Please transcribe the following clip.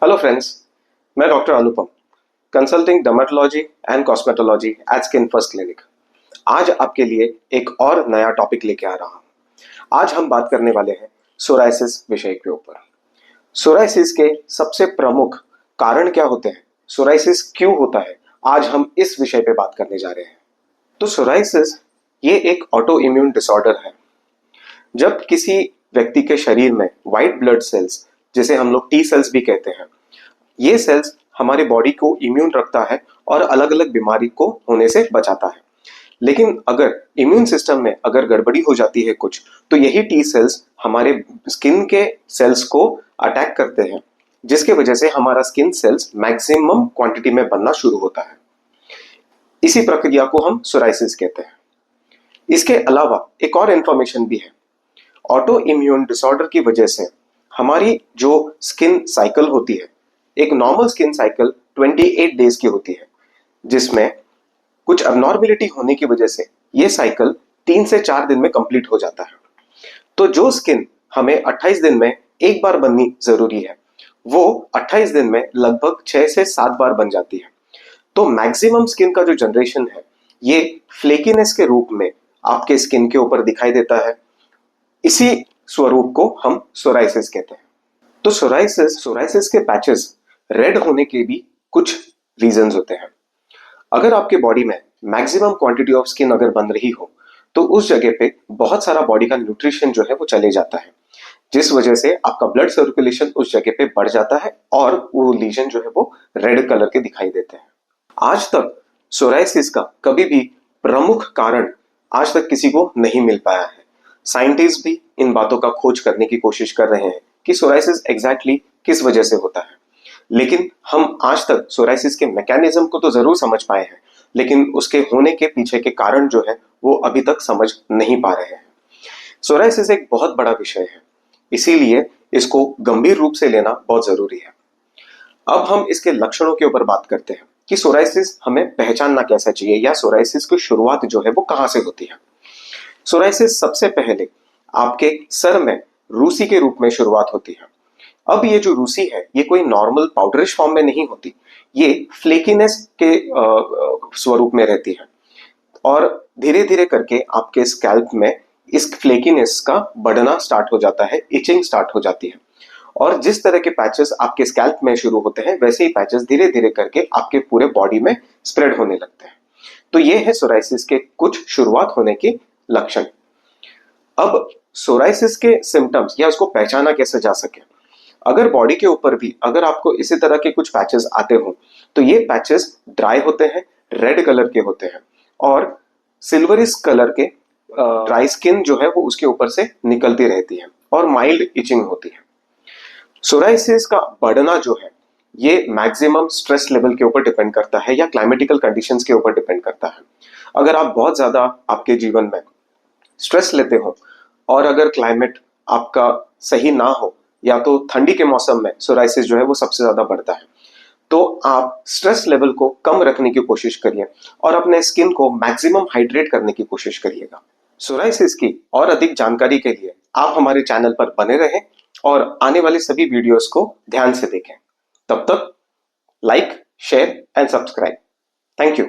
Hello friends, मैं doctor Anupam, consulting dermatology and cosmetology at skin first clinic. आज आपके लिए एक और नया टॉपिक लेके आ रहा हूं। आज हम बात करने वाले हैं सोराइसिस विषय के ऊपर। सोराइसिस के सबसे प्रमुख कारण क्या होते हैं, सोराइसिस क्यों होता है, आज हम इस विषय पे बात करने जा रहे हैं। तो सोराइसिस ये एक ऑटो इम्यून डिसऑर्डर है। जब किसी व्यक्ति के शरीर में व्हाइट ब्लड सेल्स, जिसे हम लोग टी सेल्स भी कहते हैं, ये सेल्स हमारे बॉडी को इम्यून रखता है और अलग अलग बीमारी को होने से बचाता है। लेकिन अगर इम्यून सिस्टम में अगर गड़बड़ी हो जाती है कुछ, तो यही टी सेल्स हमारे स्किन के सेल्स को अटैक करते हैं, जिसके वजह से हमारा स्किन सेल्स मैक्सिमम क्वांटिटी में बनना शुरू होता है। इसी प्रक्रिया को हम सोराइसिस कहते हैं। इसके अलावा एक और इंफॉर्मेशन भी है। ऑटो इम्यून डिसऑर्डर की वजह से हमारी जो स्किन साइकिल होती है, एक नॉर्मल स्किन साइकिल 28 डेज की होती है, जिसमें कुछ अबनॉर्मेलिटी होने की वजह से ये साइकिल 3 से 4 दिन में कंप्लीट हो जाता है। तो जो स्किन हमें 28 दिन में एक बार बननी जरूरी है, वो 28 दिन में लगभग 6 से 7 बार बन जाती है। तो मैक्सिमम स्किन का जो जनरेशन है, ये फ्लेकीनेस के रूप में आपके स्किन के ऊपर दिखाई देता है। इसी स्वरूप को हम सोराइसिस कहते हैं। तो सोराइसिस के पैचेस रेड होने के भी कुछ रीजंस होते हैं। अगर आपके बॉडी में मैक्सिमम क्वांटिटी ऑफ स्किन अगर बन रही हो, तो उस जगह पे बहुत सारा बॉडी का न्यूट्रिशन जो है वो चले जाता है, जिस वजह से आपका ब्लड सर्कुलेशन उस जगह पे बढ़ जाता है और वो लीजन जो है वो रेड कलर के दिखाई देते हैं। आज तक सोराइसिस का कभी भी प्रमुख कारण आज तक किसी को नहीं मिल पाया है। साइंटिस्ट भी इन बातों का खोज करने की कोशिश कर रहे हैं कि सोराइसिस एग्जैक्टली किस वजह से होता है। लेकिन हम आज तक सोराइसिस के मैकेनिज्म को तो जरूर समझ पाए हैं, लेकिन उसके होने के पीछे के कारण जो है वो अभी तक समझ नहीं पा रहे हैं। सोराइसिस एक बहुत बड़ा विषय है, इसीलिए इसको गंभीर रूप से लेना बहुत जरूरी है। अब हम इसके लक्षणों के ऊपर बात करते हैं कि सोराइसिस हमें पहचानना कैसा चाहिए, या सोराइसिस की शुरुआत जो है वो कहां से होती है। सोराइसिस सबसे पहले आपके सर में रूसी के रूप में शुरुआत होती है। अब ये जो रूसी है, ये कोई नॉर्मल पाउडरिश फॉर्म में नहीं होती, ये फ्लेकीनेस के स्वरूप में रहती है और धीरे धीरे करके आपके स्कैल्प में इस फ्लेकीनेस का बढ़ना स्टार्ट हो जाता है, इचिंग स्टार्ट हो जाती है। और जिस तरह के पैचेस आपके स्कैल्प में शुरू होते हैं, वैसे ही पैचेस धीरे धीरे करके आपके पूरे बॉडी में स्प्रेड होने लगते हैं। तो ये है सोराइसिस के कुछ शुरुआत होने के लक्षण। अब सोराइसिस के सिम्टम्स या उसको पहचाना कैसे जा सके। अगर बॉडी के ऊपर भी अगर आपको इसी तरह के कुछ पैचेस आते हो, तो ये पैचेस ड्राई होते हैं, रेड कलर के होते हैं और सिल्वरिश कलर के ड्राई स्किन जो है वो उसके ऊपर से निकलती रहती है और माइल्ड इचिंग होती है। सोराइसिस का बढ़ना जो है, ये मैक्सिमम स्ट्रेस लेवल के ऊपर डिपेंड करता है या क्लाइमेटिकल कंडीशंस के ऊपर डिपेंड करता है। अगर आप बहुत ज्यादा आपके जीवन में स्ट्रेस लेते हो और अगर क्लाइमेट आपका सही ना हो, या तो ठंडी के मौसम में सोराइसिस जो है वो सबसे ज्यादा बढ़ता है, तो आप स्ट्रेस लेवल को कम रखने की कोशिश करिए और अपने स्किन को मैक्सिमम हाइड्रेट करने की कोशिश करिएगा। सोराइसिस की और अधिक जानकारी के लिए आप हमारे चैनल पर बने रहें और आने वाले सभी वीडियोस को ध्यान से देखें। तब तक like, share and subscribe. Thank you.